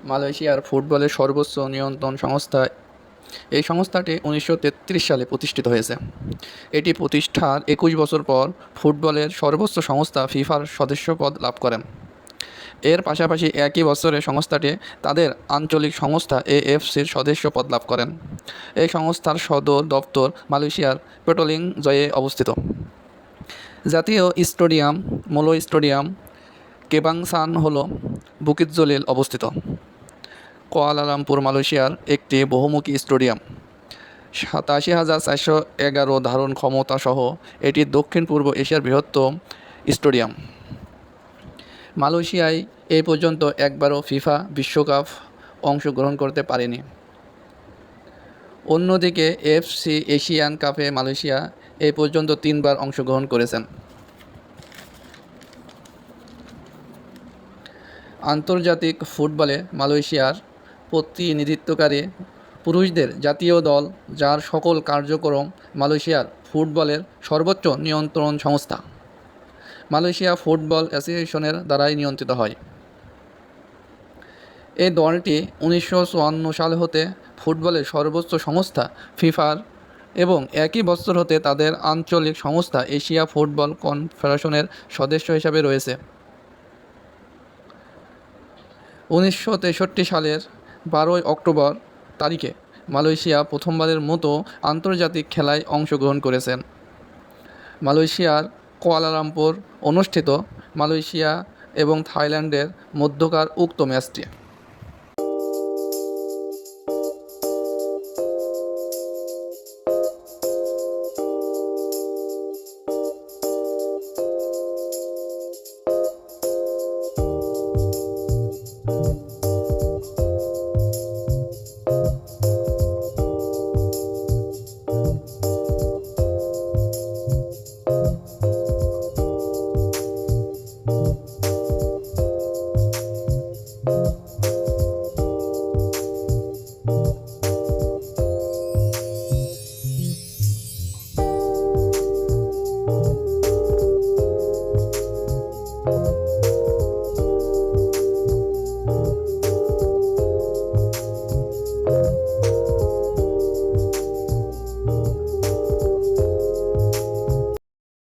মালয়েশিয়ার ফুটবলের সর্বোচ্চ নিয়ন্ত্রণ সংস্থা। এই সংস্থাটি 1933 সালে প্রতিষ্ঠিত হয়েছে। এটি প্রতিষ্ঠার 21 বছর পর ফুটবলের সর্বোচ্চ সংস্থা ফিফার সদস্যপদ লাভ করেন। এর পাশাপাশি একই বছরে সংস্থাটি তাদের আঞ্চলিক সংস্থা এএফসির সদস্যপদ লাভ করেন। এই সংস্থার সদর দপ্তর মালয়েশিয়ার পেটলিংজয়ে অবস্থিত। জাতীয় স্টেডিয়াম মোলো স্টেডিয়াম কেবাংসান হল বুকিত জলিল অবস্থিত। কুয়ালালামপুর মালয়েশিয়ার একটি বহুমুখী স্টেডিয়াম। 87,411 ধারণ ক্ষমতা সহ এটি দক্ষিণ পূর্ব এশিয়ার বৃহত্তম স্টেডিয়াম। মালয়েশিয়ায় এই পর্যন্ত একবারও ফিফা বিশ্বকাপ অংশগ্রহণ করতে পারেনি। অন্যদিকে এফসি এশিয়ান কাপে মালয়েশিয়া এই পর্যন্ত 3 বার অংশগ্রহণ করেছেন। আন্তর্জাতিক ফুটবলে মালয়েশিয়ার প্রতিনিধিত্বকারী পুরুষদের জাতীয় দল, যার সকল কার্যক্রম মালয়েশিয়ার ফুটবলের সর্বোচ্চ নিয়ন্ত্রণ সংস্থা মালয়েশিয়া ফুটবল অ্যাসোসিয়েশনের দ্বারাই নিয়ন্ত্রিত হয়। এই দলটি 1954 সাল হতে ফুটবলের সর্বোচ্চ সংস্থা ফিফার এবং একই বছর হতে তাদের আঞ্চলিক সংস্থা এশিয়া ফুটবল কনফেডারেশনের সদস্য হিসাবে রয়েছে। 1963 সালের 12 অক্টোবর তারিখে মালয়েশিয়া প্রথমবারের মতো আন্তর্জাতিক খেলায় অংশগ্রহণ করেছেন। মালয়েশিয়ার কুয়ালালামপুর অনুষ্ঠিত মালয়েশিয়া এবং থাইল্যান্ডের মধ্যকার উক্ত ম্যাচটি